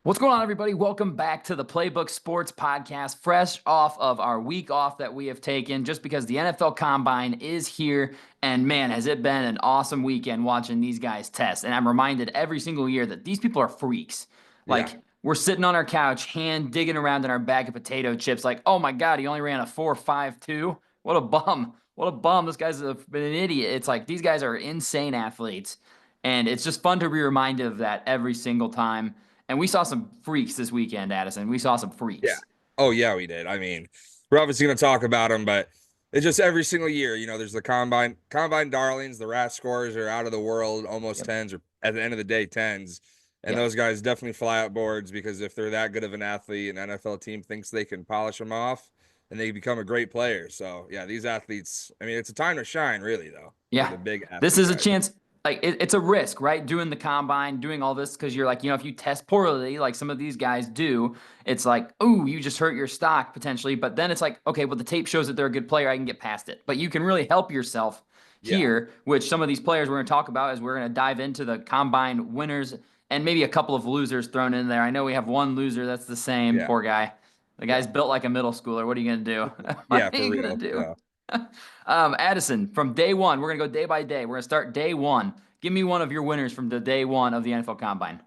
What's going on, everybody? Welcome back to the Playbook Sports Podcast, fresh off of our week off that we have taken just because the NFL Combine is here. And man, has it been an awesome weekend watching these guys test. And I'm reminded every single year that these people are freaks. Yeah. Like, we're sitting on our couch, hand digging around in our bag of potato chips, like, oh my God, he only ran a 4.52. What a bum. What a bum. This guy's been an idiot. It's like these guys are insane athletes. And it's just fun to be reminded of that every single time. And we saw some freaks this weekend, Addison. We saw some Yeah. freaks. Oh, yeah, we did. I mean, we're obviously going to talk about them, but it's just every single year, there's the combine darlings, the rat scores are out of the world, almost Yep. tens, or at the end of the day, tens. And Yep. those guys definitely fly out boards because if they're that good of an athlete, an NFL team thinks they can polish them off and they become a great player. So, yeah, these athletes, I mean, it's a time to shine, really, though, for Yeah. the big This athlete is a guys. chance. Like, it's a risk, right? Doing the combine, doing all this because you're like, if you test poorly, like some of these guys do, it's like, oh, you just hurt your stock potentially. But then it's like, okay, well, the tape shows that they're a good player. I can get past it. But you can really help yourself Yeah. here, which some of these players we're going to talk about as we're going to dive into the combine winners and maybe a couple of losers thrown in there. I know we have one loser that's the same. Yeah. Poor guy. The guy's Yeah. built like a middle schooler. What are you going to do? What Yeah, are for you going real. to do? Yeah. Addison, from day one, we're going to go day by day. We're going to start day one. Give me one of your winners from the day one of the NFL Combine.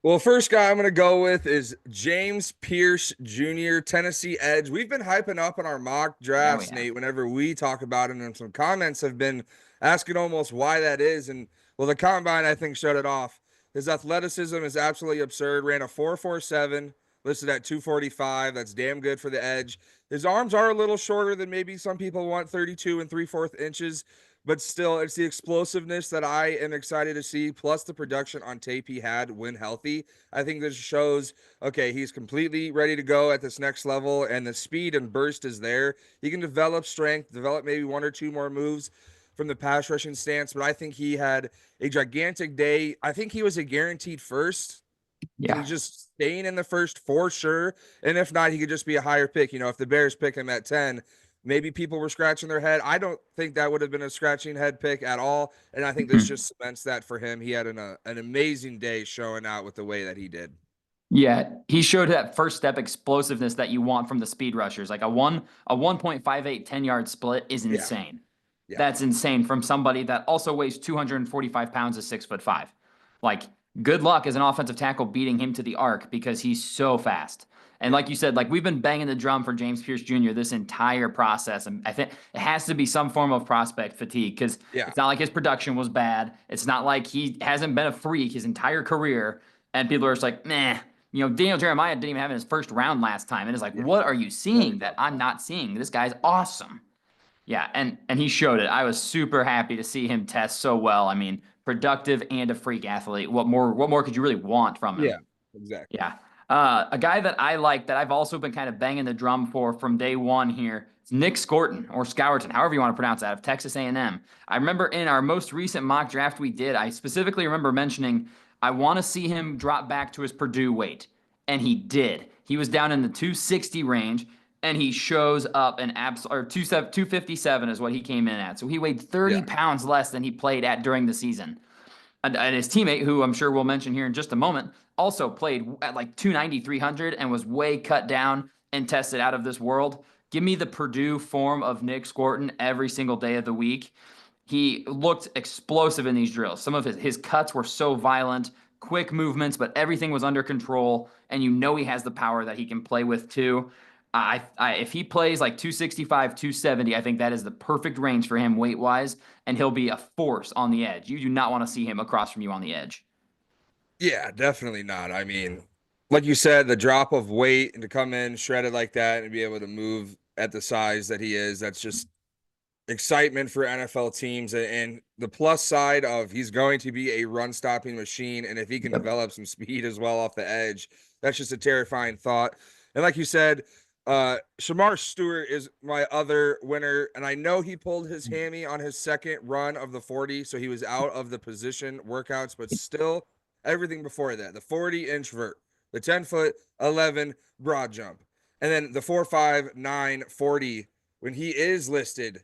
Well, first guy I'm going to go with is James Pierce Jr., Tennessee Edge. We've been hyping up on our mock Yeah, we drafts, have. Nate, whenever we talk about it, and some comments have been asking almost why that is. And well, the combine, I think, shut it off. His athleticism is absolutely absurd. Ran a 4.47, listed at 245. That's damn good for the Edge. His arms are a little shorter than maybe some people want, 32 and 3/4 inches, but still, it's the explosiveness that I am excited to see, plus the production on tape he had when healthy. I think this shows, okay, he's completely ready to go at this next level, and the speed and burst is there. He can develop strength, develop maybe one or two more moves from the pass rushing stance, but I think he had a gigantic day. I think he was a guaranteed first. Yeah. He's just staying in the first for sure. And if not, he could just be a higher pick. If the Bears pick him at 10, maybe people were scratching their head. I don't think that would have been a scratching head pick at all. And I think this Mhm. just cements that for him. He had an amazing day showing out with the way that he did. Yeah, he showed that first step explosiveness that you want from the speed rushers. Like a 1.58 10-yard split is Yeah. insane. Yeah. That's insane from somebody that also weighs 245 pounds, is 6'5". Like, good luck as an offensive tackle beating him to the arc because he's so fast. And Yeah. like you said, like we've been banging the drum for James Pierce Jr. this entire process. And I think it has to be some form of prospect fatigue because Yeah. it's not like his production was bad. It's not like he hasn't been a freak his entire career. And people are just like, meh. Daniel Jeremiah didn't even have in his first round last time. And it's like, Yeah. what are you What are we seeing that talking I'm about? not seeing? This guy's awesome. Yeah, and he showed it. I was super happy to see him test so well. I mean, productive and a freak athlete. What more could you really want from him? Yeah. Exactly. Yeah. A guy that I like that I've also been kind of banging the drum for from day one here. It's Nick Scorton or Scourton, however you want to pronounce that, of Texas A&M. I remember in our most recent mock draft we did, I specifically remember mentioning I want to see him drop back to his Purdue weight, and he did. He was down in the 260 range, and he shows up an or 257 is what he came in at. So he weighed 30 Yeah. pounds less than he played at during the season. And his teammate, who I'm sure we'll mention here in just a moment, also played at like 290, 300 and was way cut down and tested out of this world. Give me the Purdue form of Nick Scorton every single day of the week. He looked explosive in these drills. Some of his cuts were so violent, quick movements, but everything was under control. And he has the power that he can play with too. If he plays like 265, 270, I think that is the perfect range for him weight wise, and he'll be a force on the edge. You do not want to see him across from you on the edge. Yeah, definitely not. I mean, like you said, the drop of weight and to come in shredded like that and be able to move at the size that he is, that's just excitement for NFL teams. And the plus side of he's going to be a run stopping machine. And if he can Yep. develop some speed as well off the edge, that's just a terrifying thought. And like you said, Shamar Stewart is my other winner. And I know he pulled his hammy on his second run of the 40. So he was out of the position workouts, but still everything before that, the 40-inch vert, the 10-foot 11 broad jump, and then the 4.59 40 when he is listed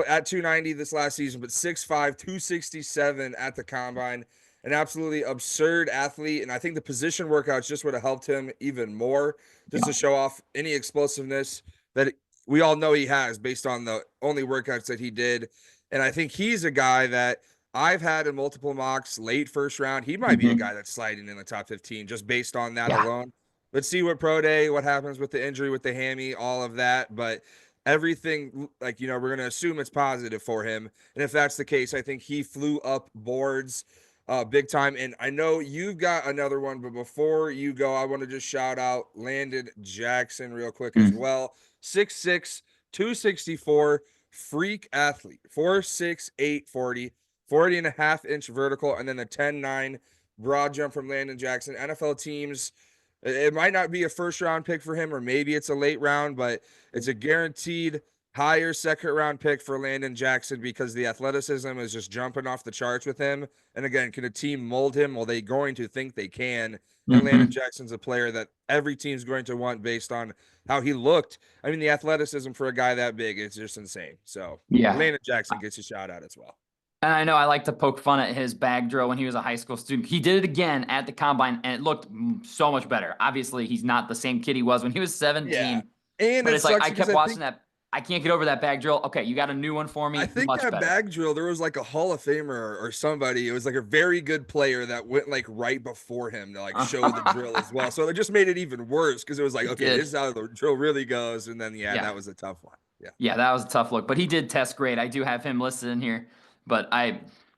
at 290 this last season, but 6'5", 267 at the combine. an absolutely absurd athlete. And I think the position workouts just would have helped him even more, just Yeah. to show off any explosiveness that we all know he has based on the only workouts that he did. And I think he's a guy that I've had in multiple mocks late first round. He might be a Mhm. guy that's sliding in the top 15 just based on that Yeah. alone. Let's see what pro day, what happens with the injury, with the hammy, all of that. But everything, like, we're going to assume it's positive for him. And if that's the case, I think he flew up boards big time. And I know you've got another one, but before you go, I want to just shout out Landon Jackson real quick as Mm. well. 6'6, 264, freak athlete, 4'6", 40, 40.5-inch vertical, and then the 10-9 broad jump from Landon Jackson. NFL teams, it might not be a first round pick for him, or maybe it's a late round, but it's a guaranteed higher second round pick for Landon Jackson because the athleticism is just jumping off the charts with him. And again, can a team mold him? Well, they're going to think they can. And Landon Mhm. Jackson's a player that every team's going to want based on how he looked. I mean, the athleticism for a guy that big, it's just insane. So Yeah. Landon Jackson gets a shout out as well. And I know I like to poke fun at his bag drill when he was a high school student. He did it again at the combine, and it looked so much better. Obviously, he's not the same kid he was when he was Yeah. 17, And but it it's like sucks I because kept watching that. I can't get over that bag drill. Okay, you got a new one for I me. think Much that better. bag drill, there was like a Hall of Famer or somebody. It was like a very good player that went like right before him to like show the drill as well. So it just made it even worse because it was like, It okay, this is did. how the drill really goes. And then, yeah, Yeah. that was a tough one. Yeah. Yeah, that was a tough look, but he did test great. I do have him listed in here, but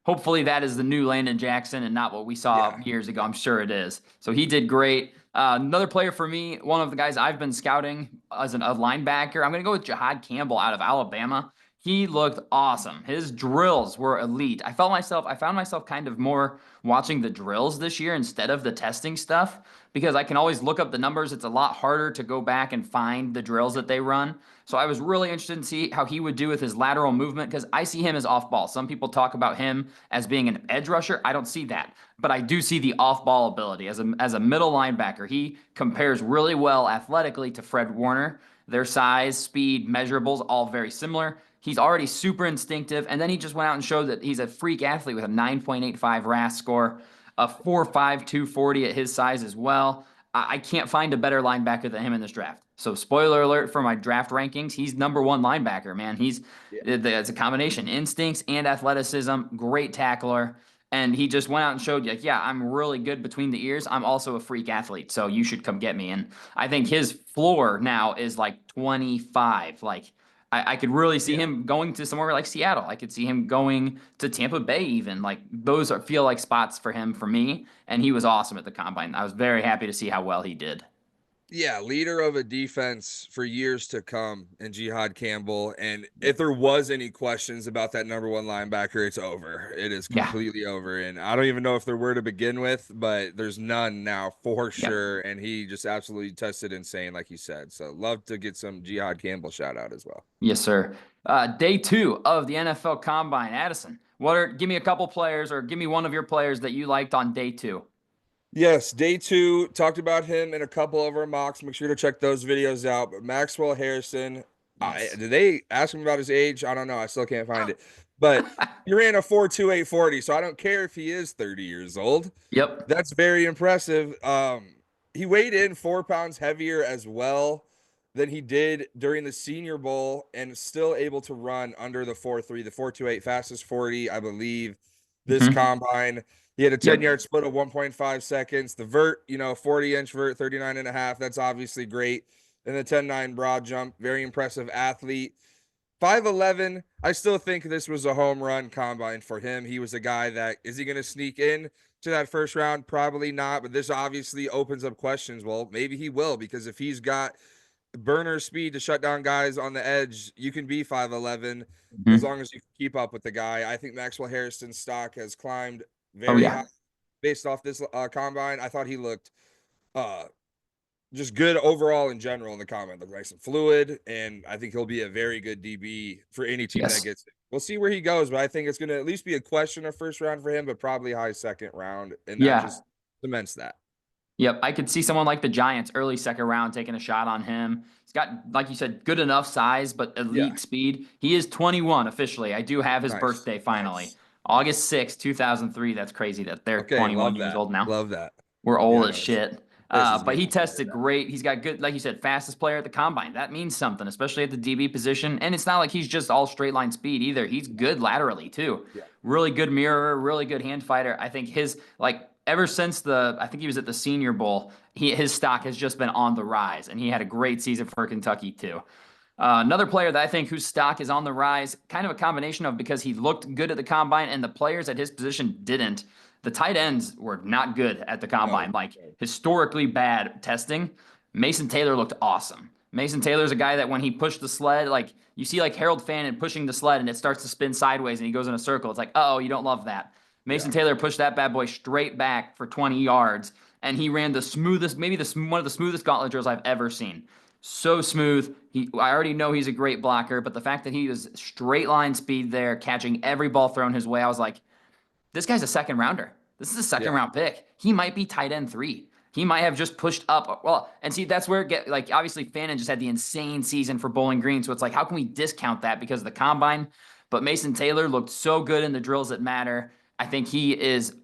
hopefully that is the new Landon Jackson and not what we saw Yeah. years ago. I'm sure it is. So he did great. Another player for me, one of the guys I've been scouting as a linebacker. I'm going to go with Jihad Campbell out of Alabama. He looked awesome. His drills were elite. I found myself kind of more watching the drills this year instead of the testing stuff because I can always look up the numbers. It's a lot harder to go back and find the drills that they run. So I was really interested in see how he would do with his lateral movement because I see him as off ball. Some people talk about him as being an edge rusher. I don't see that, but I do see the off ball ability as a middle linebacker. He compares really well athletically to Fred Warner. Their size, speed, measurables, all very similar. He's already super instinctive, and then he just went out and showed that he's a freak athlete with a 9.85 RAS score, a 4.5 240 at his size as well. I can't find a better linebacker than him in this draft. So, spoiler alert for my draft rankings, he's number one linebacker, man. Yeah. It's a combination instincts and athleticism, great tackler. And he just went out and showed you, like, yeah, I'm really good between the ears. I'm also a freak athlete, so you should come get me. And I think his floor now is like 25. Like, I could really see Yeah. him going to somewhere like Seattle. I could see him going to Tampa Bay, even. Like, feel like spots for him for me. And he was awesome at the combine. I was very happy to see how well he did. Yeah, leader of a defense for years to come in Jihad Campbell. And if there was any questions about that number one linebacker, it's over. It is Yeah. completely over. And I don't even know if there were to begin with, but there's none now for Yep. sure. And he just absolutely tested insane, like you said. So love to get some Jihad Campbell shout out as well. Yes, sir. Day 2 of the NFL Combine. Addison, give me a couple players or give me one of your players that you liked on day 2. Yes, day 2, talked about him in a couple of our mocks. Make sure to check those videos out. But Maxwell Harrison, Yes. did they ask him about his age? I don't know. I still can't find it. But he ran a 4.2840, so I don't care if he is 30 years old. Yep. That's very impressive. He weighed in 4 pounds heavier as well than he did during the Senior Bowl and still able to run under the 4.3, the 4.28 fastest 40, I believe, this Mhm. combine. He had a Yep. 10-yard split of 1.5 seconds. The vert, 40-inch vert, 39.5. That's obviously great. And the 10-9 broad jump, very impressive athlete. 5'11. I still think this was a home run combine for him. He was a guy that, is he going to sneak in to that first round? Probably not. But this obviously opens up questions. Well, maybe he will, because if he's got burner speed to shut down guys on the edge, you can be 5'11 as Mhm. long as you can keep up with the guy. I think Maxwell Harrison's stock has climbed Oh, very high yeah. based off this combine. I thought he looked uh just good overall in general in the combine. Looked nice and fluid, and I think he'll be a very good DB for any team that Yes. gets it. We'll see where he goes, but I think it's going to at least be a question of first round for him, but probably high second round, and that Yeah. just cements that. Yep. I could see someone like the Giants, early second round, taking a shot on him. He's got, like you said, good enough size, but Yeah, elite speed. He is 21 officially. I do have his nice, birthday finally. nice. August 2003. That's crazy that they're Okay, 21 love years that. old now. Love that. We're Yeah, old as no, shit. this is But he getting tested great. He's got good, like you said, fastest player at the combine. That means something, especially at the DB position. And it's not like he's just all straight line speed either. He's good laterally too. yeah. Really good mirror, really good hand fighter. I think his like ever since I think he was at the Senior Bowl. His stock has just been on the rise, and he had a great season for Kentucky too. Another player that I think whose stock is on the rise, kind of a combination of because he looked good at the combine and the players at his position didn't. The tight ends were not good at the No. combine, like historically bad testing. Mason Taylor looked awesome. Mason Taylor's a guy that when he pushed the sled, like you see like Harold Fannin pushing the sled and it starts to spin sideways and he goes in a circle. It's like, oh, you don't love that. Mason Yeah. Taylor pushed that bad boy straight back for 20 yards and he ran the smoothest, maybe one of the smoothest gauntlet drills I've ever seen. So smooth. I already know he's a great blocker, but the fact that he was straight line speed there, catching every ball thrown his way, I was like, this guy's a second rounder. This is a second Yeah. round pick. He might be tight end 3. He might have just pushed up. Well, and see, that's where it get like obviously Fannin just had the insane season for Bowling Green. So it's like, how can we discount that because of the combine? But Mason Taylor looked so good in the drills that matter. I think he is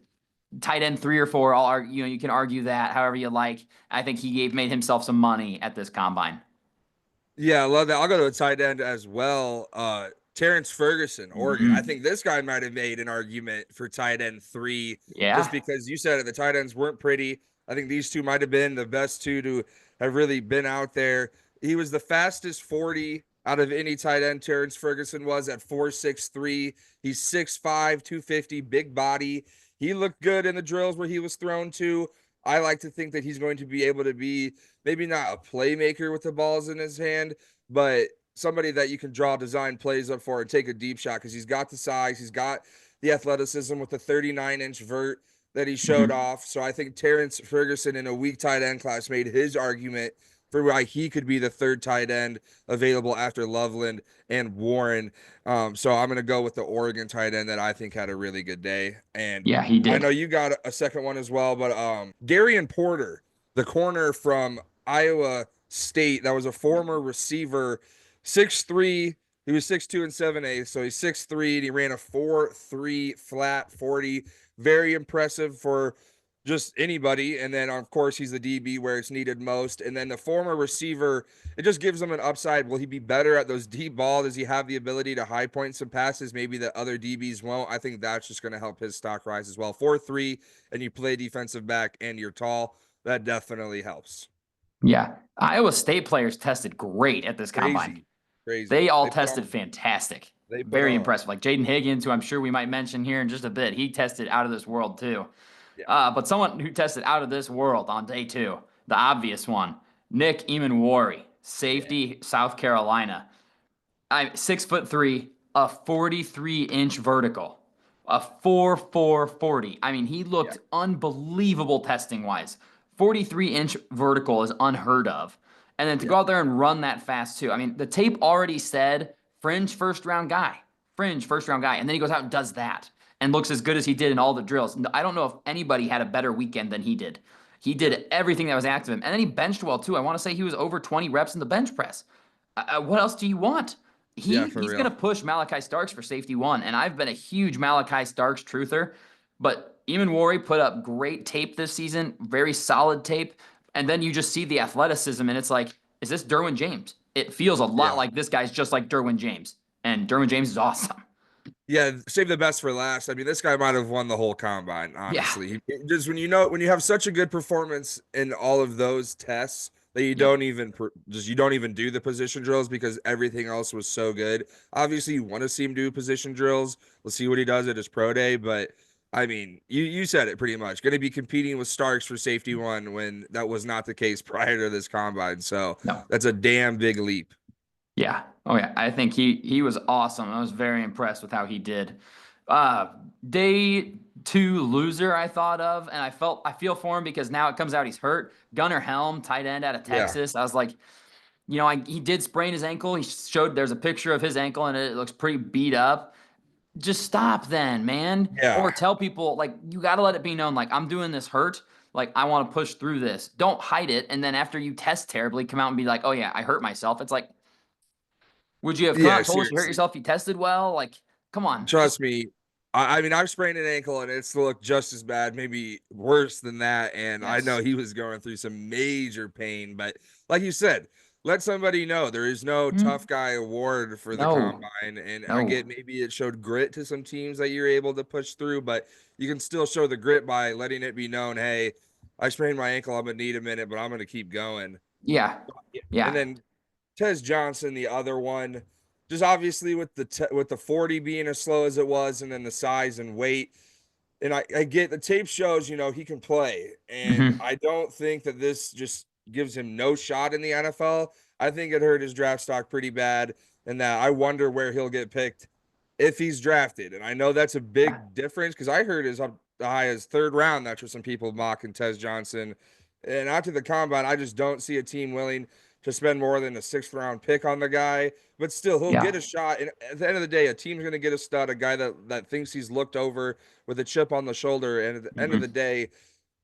tight end 3 or 4. You can argue that however you like. I think he made himself some money at this combine. Yeah, I love that. I'll go to a tight end as well. Terrence Ferguson, Oregon. I Mhm. think this guy might have made an argument for tight end 3, just Yeah. because you said it, the tight ends weren't pretty. I think these two might have been the best two to have really been out there. He was the fastest 40 out of any tight end. Terrence Ferguson was at 4.63. He's 6'5, 250, big body. He looked good in the drills where he was thrown to. I like to think that he's going to be able to be maybe not a playmaker with the balls in his hand, but somebody that you can draw design plays up for and take a deep shot because he's got the size, he's got the athleticism with the 39-inch vert that he showed Mhm. off. So I think Terrence Ferguson in a weak tight end class made his argument for why he could be the third tight end available after Loveland and Warren. So I'm going to go with the Oregon tight end that I think had a really good day. And Yeah, he I know did. you got a second one as well, but Darian Porter, the corner from Iowa State, that was a former receiver, 6'3". He was 6'2" and 7/8, so he's 6'3", and he ran a 4.3 flat 40. Very impressive for just anybody. And then, of course, he's the DB where it's needed most. And then the former receiver, it just gives him an upside. Will he be better at those deep balls? Does he have the ability to high point some passes maybe that other DBs won't? I think that's just going to help his stock rise as well. 4.3, and you play defensive back and you're tall. That definitely helps. Yeah. Iowa State players tested great at this combine. Crazy. Crazy. They all They put tested on. fantastic. They put Very on. impressive. Like Jaden Higgins, who I'm sure we might mention here in just a bit. He tested out of this world too. Yeah. But someone who tested out of this world on day 2, the obvious one, Nick Emanwari, safety, South Carolina. I'm 6'3", a 43-inch vertical, a 4.440. I mean, he looked unbelievable testing wise. 43-inch vertical is unheard of. And then to go out there and run that fast too. I mean, the tape already said fringe first round guy, fringe first round guy. And then he goes out and does that and looks as good as he did in all the drills. I don't know if anybody had a better weekend than he did. He did everything that was asked of him. And then he benched well too. I want to say he was over 20 reps in the bench press. What else do you want? Yeah, for He's real. going to push Malachi Starks for safety 1, and I've been a huge Malachi Starks truther, but Emanwari put up great tape this season, very solid tape, and then you just see the athleticism, and it's like, is this Derwin James? It feels a lot like this guy's just like Derwin James, and Derwin James is awesome. Yeah, save the best for last. I mean, this guy might have won the whole combine, Yeah. honestly. Just when you have such a good performance in all of those tests that you Yep. don't even you don't even do the position drills because everything else was so good. Obviously, you want to see him do position drills. We'll see what he does at his pro day, but I mean, you said it pretty much. Going to be competing with Starks for safety 1 when that was not the case prior to this combine. So No. that's a damn big leap. Yeah. Oh yeah. I think he was awesome. I was very impressed with how he did. Day 2 loser I thought of, and I feel for him because now it comes out he's hurt. Gunnar Helm, tight end out of Texas. I was like, he did sprain his ankle. There's a picture of his ankle and it looks pretty beat up. Just stop then, man. Yeah. Or tell people like you got to let it be known like I'm doing this hurt. Like I want to push through this. Don't hide it. And then after you test terribly, come out and be like, oh yeah, I hurt myself. It's like, would you have come out Yeah, and told us you hurt seriously. yourself if you tested well? Like, come on. Trust me, I mean, I've sprained an ankle and it's looked just as bad, maybe worse than that. And I know Yes. he was going through some major pain, but like you said, let somebody know there is no Mhm. tough guy award for the No, combine. And I get no. maybe it showed grit to some teams that you're able to push through, but you can still show the grit by letting it be known, hey, I sprained my ankle. I'm gonna need a minute, but I'm gonna keep going. Yeah. Yeah. And Yeah. then Tez Johnson, the other one, just obviously with with the 40 being as slow as it was, and then the size and weight. And I get the tape shows, he can play. And Hmm. I don't think that this just gives him no shot in the NFL. I think it hurt his draft stock pretty bad. And that I wonder where he'll get picked if he's drafted. And I know that's a Yeah. big difference because I heard is up the high as third round. That's what some people mocking Tez Johnson. And after the combine, I just don't see a team willing to spend more than a sixth round pick on the guy. But still, he'll Yeah. get a shot. And at the end of the day, a team's going to get a stud, a guy that thinks he's looked over with a chip on the shoulder. And at the end of the Hmm. day,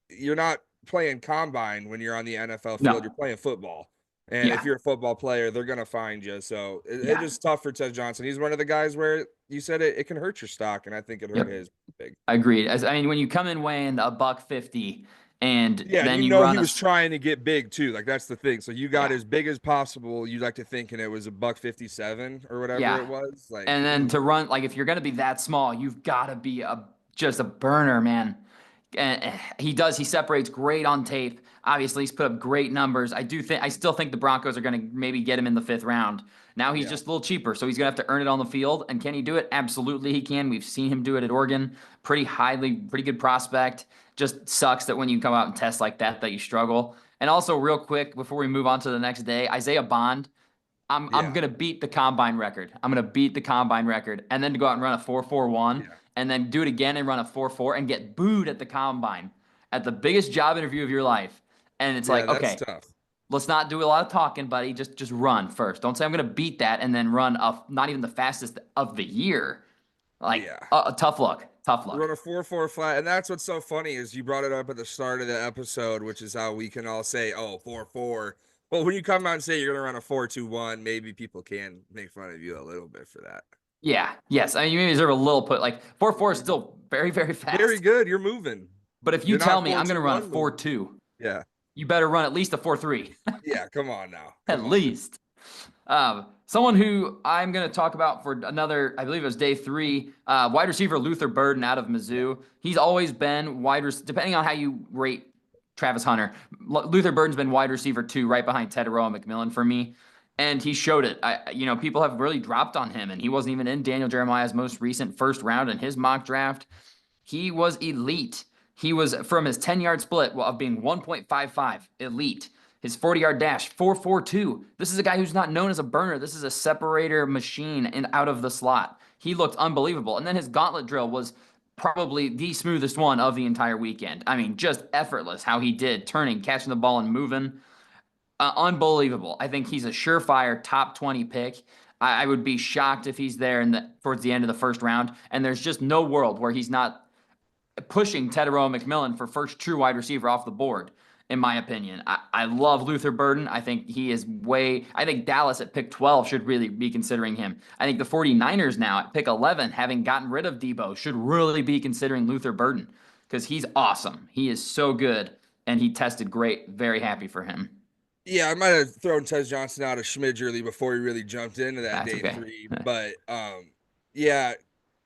you're not playing combine when you're on the NFL field. You're No. playing football. And if Yeah. you're a football player, they're going to find you. So it's Yeah. just tough for Ted Johnson. He's one of the guys where you said it can hurt your stock. And I think it hurt Yep. his big. Agreed. I mean, when you come in weighing a buck 50 and Yeah, and then you you know run he a, was trying to get big too. Like that's the thing. So you got yeah, as big as possible. You like to think, and it was a buck 57 or whatever yeah. it was. Like, And then to run, like if you're going to be that small, you've got to be just a burner, man. And he separates great on tape. Obviously, he's put up great numbers. I still think the Broncos are going to maybe get him in the fifth round. Now he's yeah, just a little cheaper, so he's going to have to earn it on the field. And can he do it? Absolutely, he can. We've seen him do it at Oregon. Pretty good prospect. Just sucks that when you come out and test like that, that you struggle. And also, real quick, before we move on to the next day, Isaiah Bond. I'm yeah, gonna beat the combine record. I'm gonna beat the combine record, and then to go out and run a 4.41, yeah, and then do it again and run a 4.4 and get booed at the combine at the biggest job interview of your life. And it's yeah. like, That's okay, tough. let's not do a lot of talking, buddy. Just run first. Don't say I'm gonna beat that and then run a not even the fastest of the year. Like Yeah. tough luck. Tough luck. Run a 4.4 flat. And that's what's so funny is you brought it up at the start of the episode, which is how we can all say, oh, 4.4. Well, when you come out and say you're going to run a 4.21, maybe people can make fun of you a little bit for that. Yeah. Yes. I mean, you maybe deserve a little put. Like 4.4 is still very very Very fast. good. You're moving. But if you You're tell not me I'm gonna run a 4.21 moving. 4.2, Yeah. you better run at least a 4.3. Yeah. Come on now. At Come on. least. Someone who I'm going to talk about for another, I believe it was day 3, wide receiver Luther Burden out of Mizzou. He's always been depending on how you rate Travis Hunter. Luther Burden's been wide receiver 2, right behind Teteroa McMillan for me. And he showed it. People have really dropped on him, and he wasn't even in Daniel Jeremiah's most recent first round in his mock draft. He was elite. He was from his 10-yard split of being 1.55 elite. His 40-yard dash 4.42. This is a guy who's not known as a burner. This is a separator machine and out of the slot. He looked unbelievable. And then his gauntlet drill was probably the smoothest one of the entire weekend. I mean, just effortless how he did, turning, catching the ball, and moving. Unbelievable. I think he's a surefire top 20 pick. I would be shocked if he's there towards the end of the first round. And there's just no world where he's not pushing Teteroa McMillan for first true wide receiver off the board, in my opinion. I love Luther Burden. I think I think Dallas at pick 12 should really be considering him. I think the 49ers now at pick 11, having gotten rid of Debo, should really be considering Luther Burden because he's awesome. He is so good and he tested great. Very happy for him. Yeah, I might have thrown Tez Johnson out a smidge early before he really jumped into that That's day okay. 3. But yeah,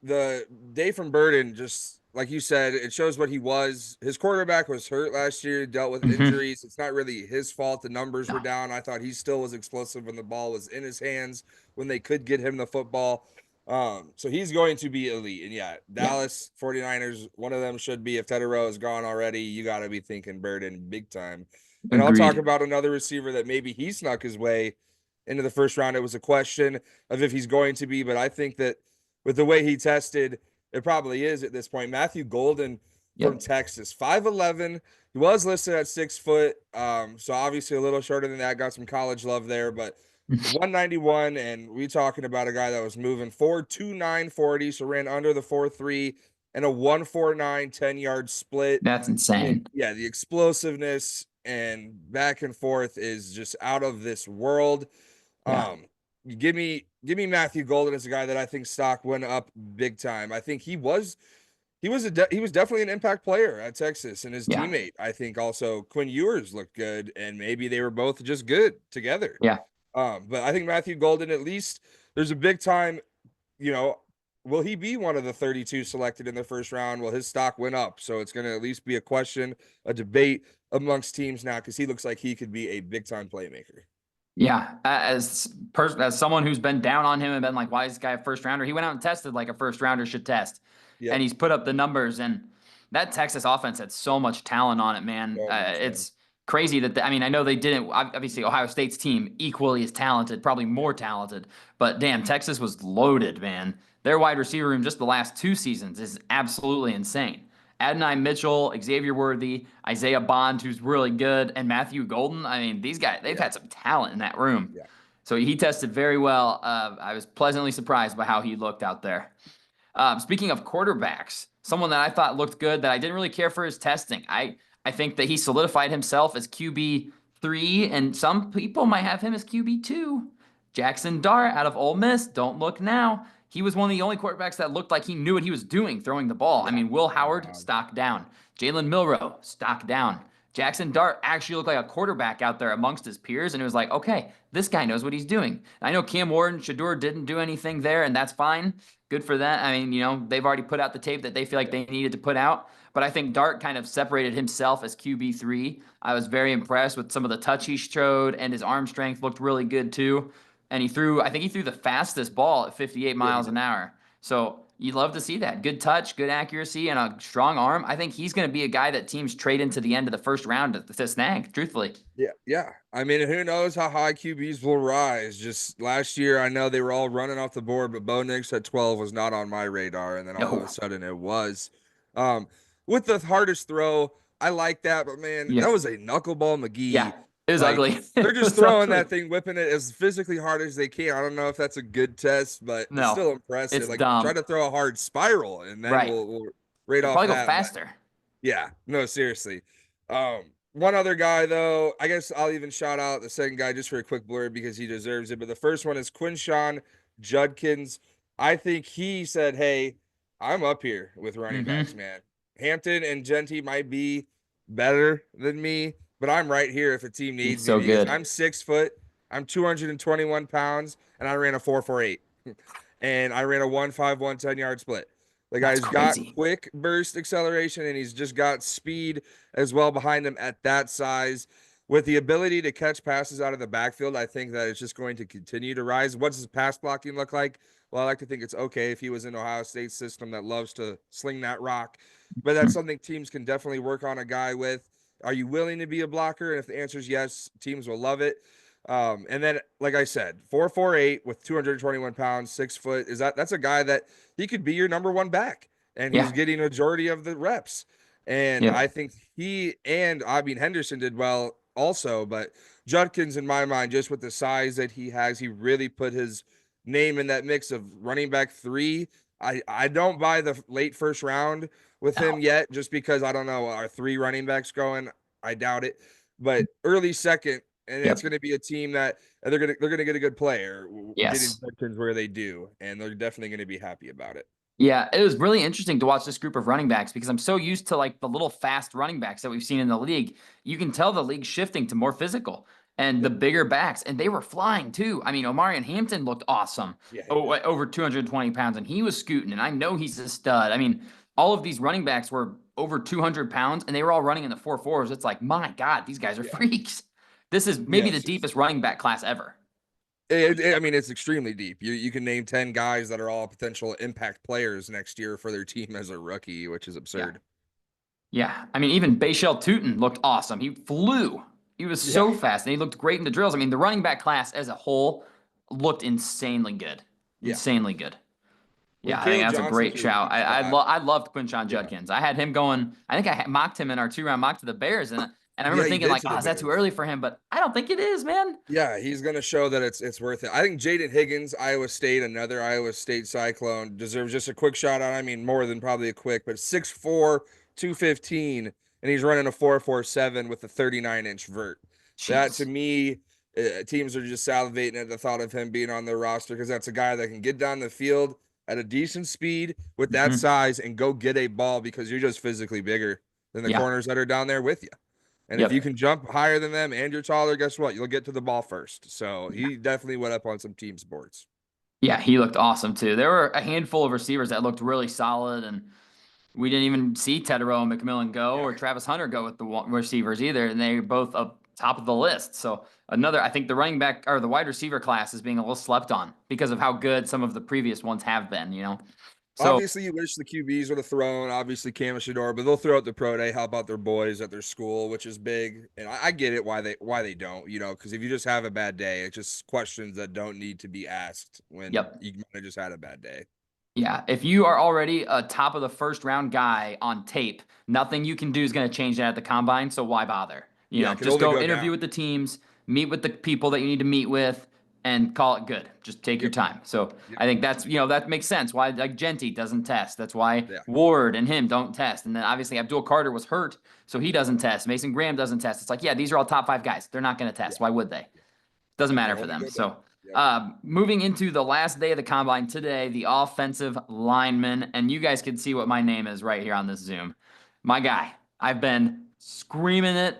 the day from Burden, just like you said, it shows what he was. His quarterback was hurt last year, dealt with Hmm. injuries. It's not really his fault. The numbers were No. down. I thought he still was explosive when the ball was in his hands, when they could get him the football. So he's going to be elite. And yeah, Yeah. Dallas 49ers, one of them should be. If Tedero is gone already, you got to be thinking Burden big time. And I'll talk Agreed. about another receiver that maybe he snuck his way into the first round. It was a question of if he's going to be, but I think that with the way he tested, it probably is at this point. Matthew Golden from Yep. Texas, 5'11. He was listed at 6 foot. So obviously a little shorter than that. Got some college love there, but 191. And we talking about a guy that was moving 4.29 40. So ran under the 4.3 and a 1.49 10-yard split. That's And insane. yeah, the explosiveness and back and forth is just out of this world. Yeah. You give me give me Matthew Golden as a guy that I think stock went up big time. I think he was definitely an impact player at Texas, and his Yeah. teammate, I think also Quinn Ewers looked good, and maybe they were both just good together. Yeah. But I think Matthew Golden, at least there's a big time, you know, will he be one of the 32 selected in the first round? Well, his stock went up. So it's going to at least be a question, a debate amongst teams now, because he looks like he could be a big time playmaker. Yeah, as someone who's been down on him and been like, why is this guy a first rounder? He went out and tested like a first rounder should test, Yep. and he's put up the numbers. And that Texas offense had so much talent on it, man. So much, man. It's crazy that I mean, I know they didn't. Obviously, Ohio State's team equally as talented, probably more talented. But damn, Texas was loaded, man. Their wide receiver room just the last 2 seasons is absolutely insane. Adonai Mitchell, Xavier Worthy, Isaiah Bond, who's really good, and Matthew Golden. I mean, these guys, they've had some talent in that room. Yeah. So he tested very well. I was pleasantly surprised by how he looked out there. Speaking of quarterbacks, someone that I thought looked good that I didn't really care for his testing. I think that he solidified himself as QB3, and some people might have him as QB2. Jackson Dart out of Ole Miss. Don't look now. He was one of the only quarterbacks that looked like he knew what he was doing throwing the ball. I mean, Will Howard, stock down. Jalen Milroe, stock down. Jackson Dart actually looked like a quarterback out there amongst his peers, and it was like, okay, this guy knows what he's doing. I know Cam Ward, Shedeur didn't do anything there, and that's fine. Good for that. I mean, they've already put out the tape that they feel like they needed to put out. But I think Dart kind of separated himself as QB3. I was very impressed with some of the touch he showed, and his arm strength looked really good too. And I think he threw the fastest ball at 58 miles an hour. So you love to see that. Good touch, good accuracy, and a strong arm. I think he's going to be a guy that teams trade into the end of the first round to snag, truthfully. Yeah, yeah. I mean, who knows how high QBs will rise? Just last year, I know they were all running off the board, but Bo Nix at 12 was not on my radar, and then all of a sudden it was. With the hardest throw, I like that, but man, that was a knuckleball McGee. Yeah, it was ugly. They're just throwing that thing, whipping it as physically hard as they can. I don't know if that's a good test, but it's still impressive. It's like dumb. Try to throw a hard spiral, and then we'll rate off probably that. Go faster. Yeah, no, seriously. One other guy, though, I guess I'll even shout out the second guy just for a quick blurb because he deserves it. But the first one is Quinshon Judkins. I think he said, hey, I'm up here with running backs, man. Hampton and Genty might be better than me, but I'm right here if a team needs me. So good. I'm 6 foot, I'm 221 pounds, and I ran a 4.48. And I ran a 1.5, 10-yard split. The guy's got quick burst acceleration, and he's just got speed as well behind him at that size. With the ability to catch passes out of the backfield, I think that it's just going to continue to rise. What's his pass blocking look like? Well, I like to think it's okay if he was in Ohio State's system that loves to sling that rock. But that's something teams can definitely work on a guy with. Are you willing to be a blocker? And if the answer is yes, teams will love it. And then, like I said, 4.48 with 221 pounds, 6 foot. That's a guy that he could be your number one back, and he's getting a majority of the reps. And I think he and Henderson did well also, but Judkins, in my mind, just with the size that he has, he really put his name in that mix of running back 3. I don't buy the late first round with him yet, just because I don't know, are 3 running backs going? I doubt it. But early second, and it's going to be a team that they're going to get a good player. Getting Judkins where they do, and they're definitely going to be happy about it. Yeah, it was really interesting to watch this group of running backs because I'm so used to like the little fast running backs that we've seen in the league. You can tell the league's shifting to more physical and the bigger backs, and they were flying too. I mean, Omarion Hampton looked awesome, over 220 pounds, and he was scooting, and I know he's a stud. I mean, all of these running backs were over 200 pounds, and they were all running in the 4.4s. It's like, my God, these guys are freaks. This is maybe the deepest running back class ever. I mean, it's extremely deep. You can name 10 guys that are all potential impact players next year for their team as a rookie, which is absurd. Yeah. I mean, even Bashal Tutin looked awesome. He flew. He was so fast, and he looked great in the drills. I mean, the running back class as a whole looked insanely good. Insanely good. Yeah, I think that's a great shout. I loved Quinshon Judkins. I had him going. I think I mocked him in our 2-round mock to the Bears, and I remember thinking like, oh, is that too early for him? But I don't think it is, man. Yeah, he's going to show that it's worth it. I think Jaden Higgins, Iowa State, another Iowa State Cyclone, deserves just a quick shout out. I mean, more than probably a quick, but 6'4", 215, and he's running a 4.47 with a 39-inch vert. Jeez. That, to me, teams are just salivating at the thought of him being on their roster because that's a guy that can get down the field at a decent speed with that Mhm. size and go get a ball because you're just physically bigger than the Yeah. corners that are down there with you. And if you Yep. can jump higher than them and you're taller, guess what? You'll get to the ball first. So he definitely went up on some team sports. Yeah, he looked awesome too. There were a handful of receivers that looked really solid, and we didn't even see Tedero and McMillan go Yeah. or Travis Hunter go with the receivers either, and they're both up top of the list. So another, I think the running back or the wide receiver class is being a little slept on because of how good some of the previous ones have been. So Obviously, you wish the QBs would have thrown, obviously Cam Shador, but they'll throw out the pro day, help out their boys at their school, which is big. And I get it why they don't, because if you just have a bad day, it's just questions that don't need to be asked when yep. you might have just had a bad day. Yeah, if you are already a top of the first round guy on tape, nothing you can do is going to change that at the combine. So why bother? Yeah, it can Just only go go interview down. with the teams, meet with the people that you need to meet with, and call it good. Just take your Yep. time. So Yep. I think that makes sense. Why like Genty doesn't test. That's why Yeah. Ward and him don't test. And then obviously Abdul Carter was hurt, so he doesn't test. Mason Graham doesn't test. It's like, yeah, these are all top 5 guys. They're not going to test. Yeah. Why would they? Yeah. Doesn't Can matter for only them. go down. So, Yep. moving into the last day of the combine today, the offensive lineman, and you guys can see what my name is right here on this Zoom. My guy, I've been screaming it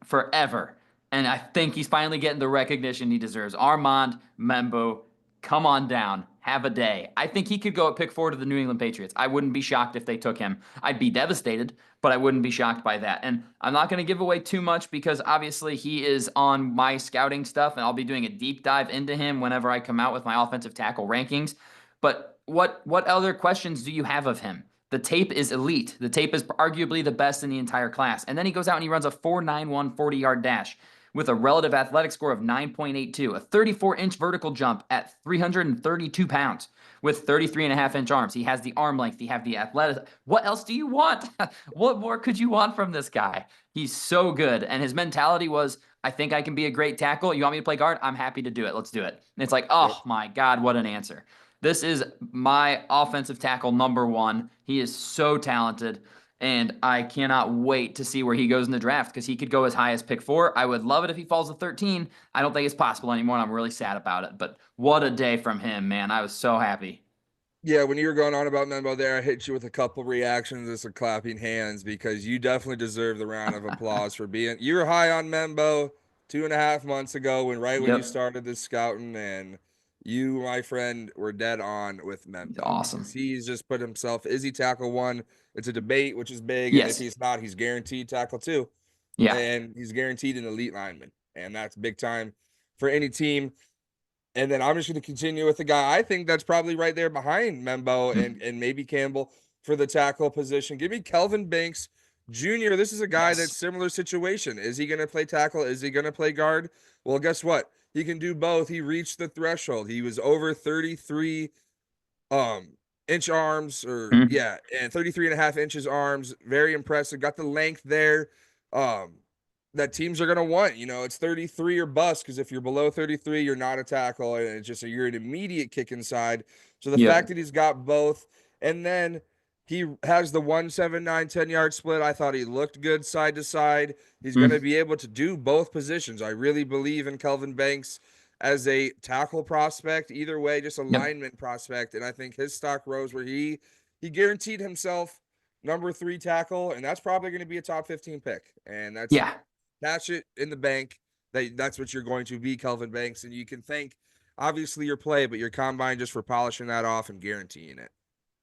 forever, and I think he's finally getting the recognition he deserves. Armand Membo, come on down. Have a day. I think he could go at pick 4 to the New England Patriots. I wouldn't be shocked if they took him. I'd be devastated, but I wouldn't be shocked by that. And I'm not going to give away too much because obviously he is on my scouting stuff, and I'll be doing a deep dive into him whenever I come out with my offensive tackle rankings. But what other questions do you have of him? The tape is elite. The tape is arguably the best in the entire class. And then he goes out and he runs a 4.91 40-yard dash with a relative athletic score of 9.82, a 34-inch vertical jump at 332 pounds with 33.5-inch arms. He has the arm length. He have the athletic. What else do you want? What more could you want from this guy? He's so good. And his mentality was, I think I can be a great tackle. You want me to play guard? I'm happy to do it. Let's do it. And it's like, oh my God, what an answer. This is my offensive tackle number 1. He is so talented. And I cannot wait to see where he goes in the draft because he could go as high as pick 4. I would love it if he falls to 13. I don't think it's possible anymore, and I'm really sad about it. But what a day from him, man. I was so happy. Yeah, when you were going on about Membo there, I hit you with a couple reactions and some clapping hands because you definitely deserve the round of applause for being. You were high on Membo 2.5 months ago when you Yep. started this scouting, and you, my friend, were dead on with He's Membo because awesome. he's just put himself. Is he tackle 1? It's a debate, which is big, and if Yes. he's not, he's guaranteed tackle 2, Yeah. and he's guaranteed an elite lineman, and that's big time for any team. And then I'm just going to continue with the guy I think that's probably right there behind Membo and maybe Campbell for the tackle position. Give me Kelvin Banks Jr. This is a guy that's Yes. similar situation. Is he going to play tackle? Is he going to play guard? Well, guess what? He can do both. He reached the threshold. He was over 33 inch arms Mhm. and 33.5 inches arms. Very impressive. Got the length there. That teams are going to want. It's 33 or bust because if you're below 33, you're not a tackle, and it's just you're an immediate kick inside. So the fact Yep. that he's got both, and then he has the 179 10-yard split. I thought he looked good side to side. He's going to Mhm. be able to do both positions. I really believe in Kelvin Banks as a tackle prospect. Either way, just a Yep. lineman prospect, and I think his stock rose where he guaranteed himself number 3 tackle, and that's probably going to be a top 15 pick, and that's Yeah. cash it in the bank. That's what you're going to be, Kelvin Banks, and you can thank obviously your play, but your combine just for polishing that off and guaranteeing it.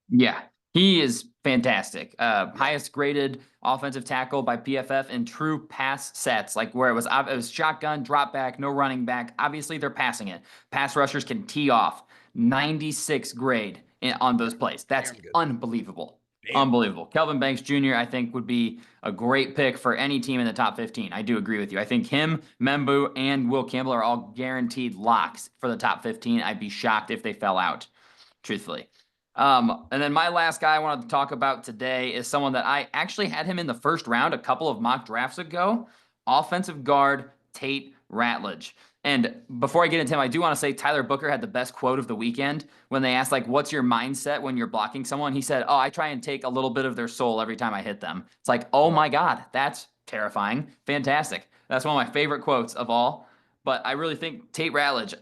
Yeah. He is fantastic. Yeah. Highest graded offensive tackle by PFF in true pass sets, like where it was shotgun, drop back, no running back. Obviously, they're passing it. Pass rushers can tee off. 96 grade on those plays. That's Damn good. unbelievable. Damn. Unbelievable. Kelvin Banks Jr., I think, would be a great pick for any team in the top 15. I do agree with you. I think him, Membu, and Will Campbell are all guaranteed locks for the top 15. I'd be shocked if they fell out, truthfully. And then my last guy I wanted to talk about today is someone that I actually had him in the first round a couple of mock drafts ago, offensive guard Tate Ratledge. And before I get into him, I do want to say Tyler Booker had the best quote of the weekend when they asked, like, what's your mindset when you're blocking someone? He said, oh, I try and take a little bit of their soul every time I hit them. It's like, oh my God, that's terrifying. Fantastic. That's one of my favorite quotes of all. But I really think Tate Ratledge,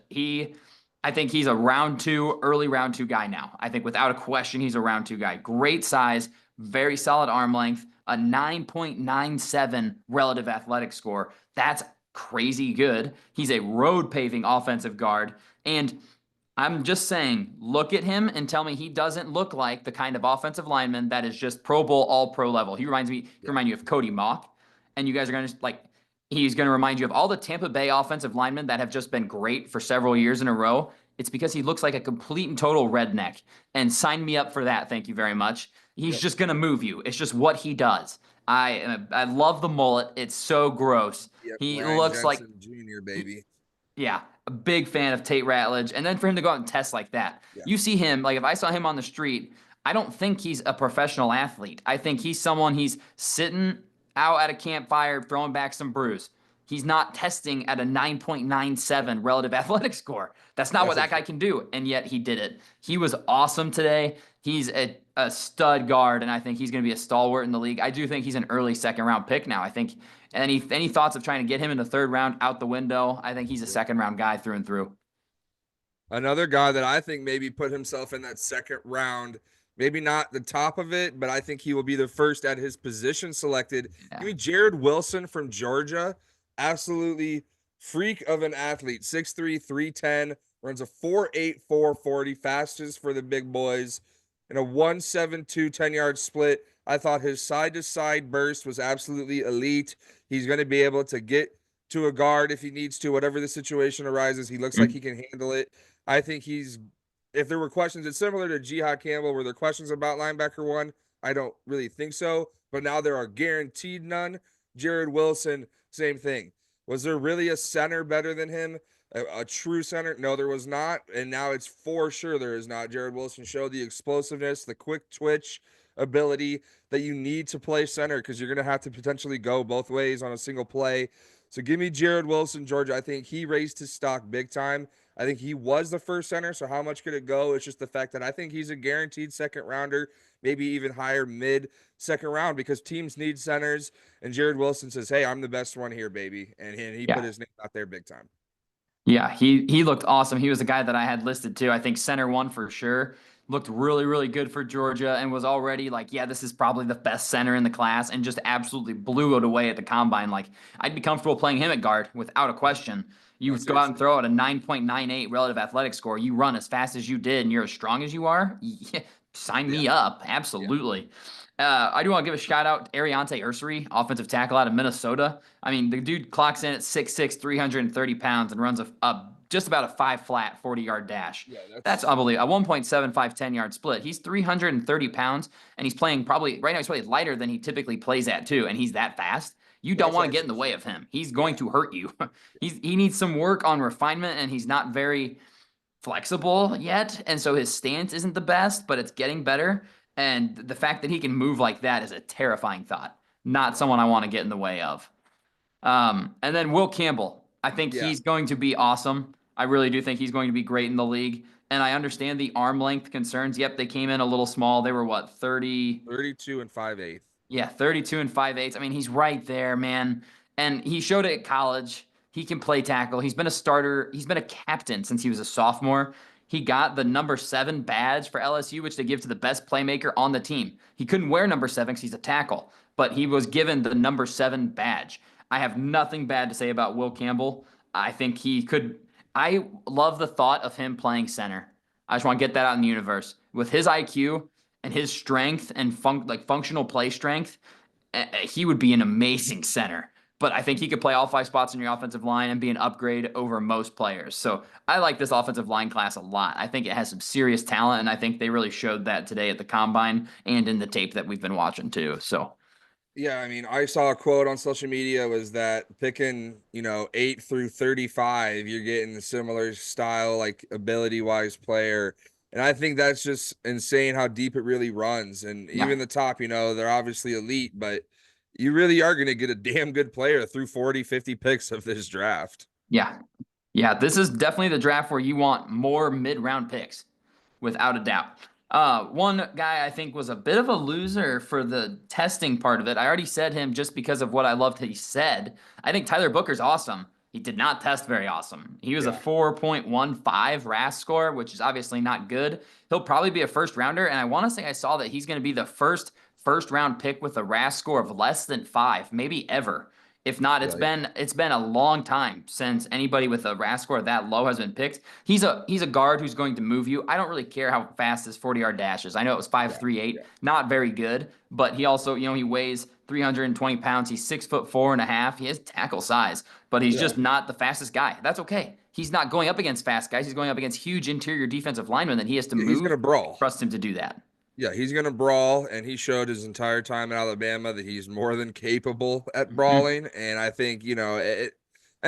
I think he's a round two, early round two guy now. I think without a question, he's a round two guy. Great size, very solid arm length, a 9.97 relative athletic score. That's crazy good. He's a road paving offensive guard. And I'm just saying, look at him and tell me he doesn't look like the kind of offensive lineman that is just Pro Bowl, all pro level. He remind you of Cody Mock. And you guys are going to he's going to remind you of all the Tampa Bay offensive linemen that have just been great for several years in a row. It's because he looks like a complete and total redneck. And sign me up for that. Thank you very much. He's just going to move you. It's just what he does. I love the mullet. It's so gross. Yep, He Ryan looks like Jensen Jr., baby. yeah, a big fan of Tate Ratledge. And then for him to go out and test like that, Yeah. you see him, like if I saw him on the street, I don't think he's a professional athlete. I think he's he's sitting out at a campfire throwing back some brews. He's not testing at a 9.97 relative athletic score. That's not what that guy can do. And yet he did it. He was awesome today. He's a stud guard, and I think he's going to be a stalwart in the league. I do think he's an early second round pick now. I think any thoughts of trying to get him in the third round out the window? I think he's a second round guy through and through. Another guy that I think maybe put himself in that second round, maybe not the top of it, but I think he will be the first at his position selected. Yeah. Give me Jared Wilson from Georgia. Absolutely freak of an athlete. 6'3", 310, runs a 4.8, 440, fastest for the big boys. In a 1.72 10-yard split. I thought his side-to-side burst was absolutely elite. He's going to be able to get to a guard if he needs to, whatever the situation arises. He looks like he can handle it. I think if there were questions, it's similar to Jihad Campbell. Were there questions about linebacker one? I don't really think so, but now there are guaranteed none. Jared Wilson, same thing. Was there really a center better than him? A true center? No, there was not. And now it's for sure there is not. Jared Wilson showed the explosiveness, the quick twitch ability that you need to play center because you're going to have to potentially go both ways on a single play. So give me Jared Wilson, Georgia. I think he raised his stock big time. I think he was the first center. So how much could it go? It's just the fact that I think he's a guaranteed second rounder, maybe even higher mid second round because teams need centers. And Jared Wilson says, hey, I'm the best one here, baby. And he put his name out there big time. Yeah, he looked awesome. He was the guy that I had listed too. I think center one for sure. Looked really, really good for Georgia and was already like, yeah, this is probably the best center in the class and just absolutely blew it away at the combine. Like, I'd be comfortable playing him at guard without a question. You go out and throw out a 9.98 relative athletic score. You run as fast as you did and you're as strong as you are. Yeah, sign me up. Absolutely. I do want to give a shout out to Ariante Ursary, offensive tackle out of Minnesota. I mean, the dude clocks in at 6'6", 330 pounds and runs just about a 5-flat 40-yard dash. Yeah, that's unbelievable. A 1.75 10-yard split. He's 330 pounds, and he's playing right now he's probably lighter than he typically plays at too, and he's that fast. You don't want to get in the way of him. He's going to hurt you. He needs some work on refinement, and he's not very flexible yet, and so his stance isn't the best, but it's getting better. And the fact that he can move like that is a terrifying thought. Not someone I want to get in the way of. And then Will Campbell. I think he's going to be awesome. I really do think he's going to be great in the league. And I understand the arm length concerns. Yep, they came in a little small. They were what, 32 and 5/8. Yeah, 32 and 5/8. I mean, he's right there, man. And he showed it at college. He can play tackle. He's been a starter. He's been a captain since he was a sophomore. He got the number 7 badge for LSU, which they give to the best playmaker on the team. He couldn't wear number 7 because he's a tackle, but he was given the number 7 badge. I have nothing bad to say about Will Campbell. I think he could. I love the thought of him playing center. I just want to get that out in the universe. With his IQ and his strength and functional play strength, he would be an amazing center. But I think he could play all 5 spots in your offensive line and be an upgrade over most players. So I like this offensive line class a lot. I think it has some serious talent, and I think they really showed that today at the combine and in the tape that we've been watching too. So, yeah, I mean, I saw a quote on social media was that picking, 8 through 35, you're getting a similar style, like ability-wise player. And I think that's just insane how deep it really runs. And even the top, they're obviously elite, but you really are going to get a damn good player through 40, 50 picks of this draft. Yeah. Yeah, this is definitely the draft where you want more mid-round picks, without a doubt. One guy I think was a bit of a loser for the testing part of it. I already said him just because of what I loved he said. I think Tyler Booker's awesome. He did not test very awesome. He was a Yeah. 4.15 RAS score, which is obviously not good. He'll probably be a first rounder, and I want to say I saw that he's going to be the first round pick with a RAS score of less than 5, maybe ever. If not, it's Really? been a long time since anybody with a RAS score that low has been picked. He's a guard who's going to move you. I don't really care how fast his 40-yard dash is. I know it was Yeah. 5.38, Yeah. not very good, but he also, he weighs 320 pounds. He's 6'4.5". He has tackle size, but he's Yeah. just not the fastest guy. That's okay. He's not going up against fast guys. He's going up against huge interior defensive linemen that he has to He's move. gonna brawl. Trust him to do that. Yeah, he's gonna brawl, and he showed his entire time in Alabama that he's more than capable at brawling. And I think, end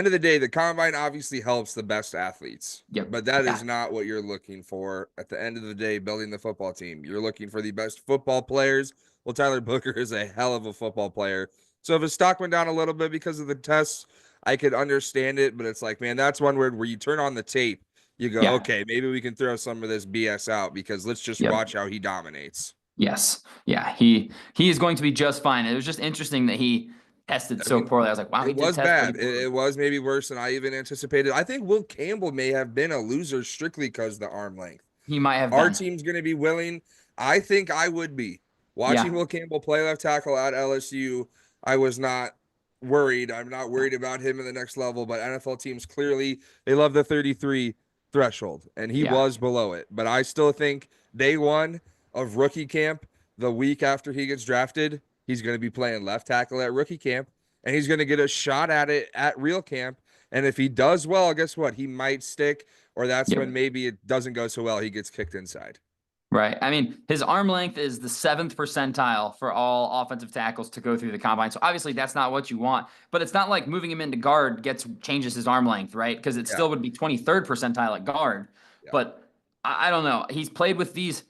of the day, the combine obviously helps the best athletes. Yep. But that Yeah. is not what you're looking for at the end of the day, building the football team. You're looking for the best football players. Well, Tyler Booker is a hell of a football player. So if his stock went down a little bit because of the tests, I could understand it. But it's like, man, that's one word where you turn on the tape. You go, Yeah. okay, maybe we can throw some of this BS out because let's just Yep. watch how he dominates. Yes. Yeah. He is going to be just fine. It was just interesting that he tested so poorly. I was like, wow, he It did was test bad. pretty poorly. It was maybe worse than I even anticipated. I think Will Campbell may have been a loser strictly because of the arm length. He might have Our been. team's going to be willing. I think I would be. Watching Will Campbell play left tackle at LSU, I was not worried. I'm not worried about him in the next level, but NFL teams clearly, they love the 33 threshold, and he was below it. But I still think day one of rookie camp, the week after he gets drafted, he's going to be playing left tackle at rookie camp, and he's going to get a shot at it at real camp. And if he does well, guess what? He might stick, or that's when maybe it doesn't go so well. He gets kicked inside. Right. I mean, his arm length is the 7th percentile for all offensive tackles to go through the combine. So obviously that's not what you want, but it's not like moving him into guard changes his arm length, right? Because it still would be 23rd percentile at guard. Yeah. But I don't know. He's played with these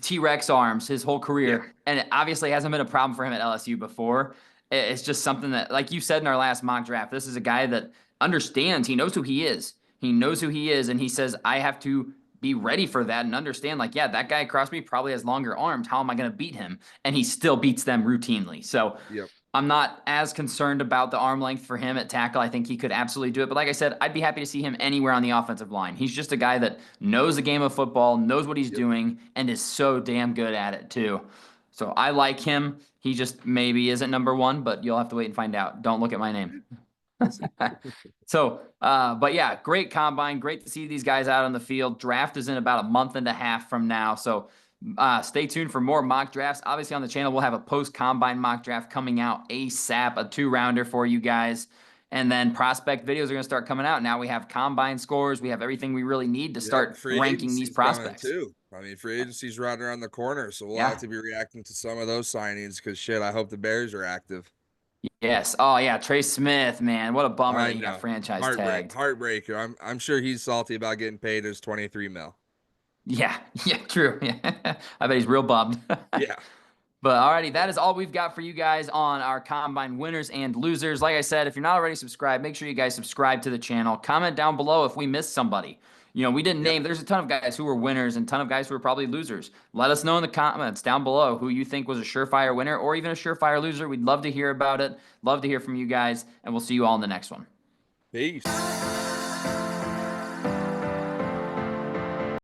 T-Rex arms his whole career, and it obviously hasn't been a problem for him at LSU before. It's just something that, like you said in our last mock draft, this is a guy that understands. He knows who he is. He knows who he is, and he says, I have to be ready for that and understand, like, yeah, that guy across me probably has longer arms. How am I going to beat him? And he still beats them routinely. So I'm not as concerned about the arm length for him at tackle. I think he could absolutely do it. But like I said, I'd be happy to see him anywhere on the offensive line. He's just a guy that knows the game of football, knows what he's doing, and is so damn good at it too. So I like him. He just maybe isn't number one, but you'll have to wait and find out. Don't look at my name. So, but yeah, great combine. Great to see these guys out on the field. Draft is in about a month and a half from now. So stay tuned for more mock drafts. Obviously on the channel, we'll have a post-combine mock draft coming out ASAP, a 2-rounder for you guys. And then prospect videos are going to start coming out. Now we have combine scores. We have everything we really need to start ranking these prospects. Too. I mean, free agency's right around the corner, so we'll have to be reacting to some of those signings because shit, I hope the Bears are active. Yes. Oh yeah, Trey Smith, man, what a bummer that he got franchise tagged. Heartbreaker. I'm sure he's salty about getting paid his 23 mil. Yeah, true. Yeah. I bet he's real bummed. Yeah. But alrighty, that is all we've got for you guys on our combine winners and losers. Like I said, if you're not already subscribed, make sure you guys subscribe to the channel. Comment down below if we missed somebody. We didn't name, there's a ton of guys who were winners and a ton of guys who were probably losers. Let us know in the comments down below who you think was a surefire winner or even a surefire loser. We'd love to hear about it. Love to hear from you guys, and we'll see you all in the next one. Peace.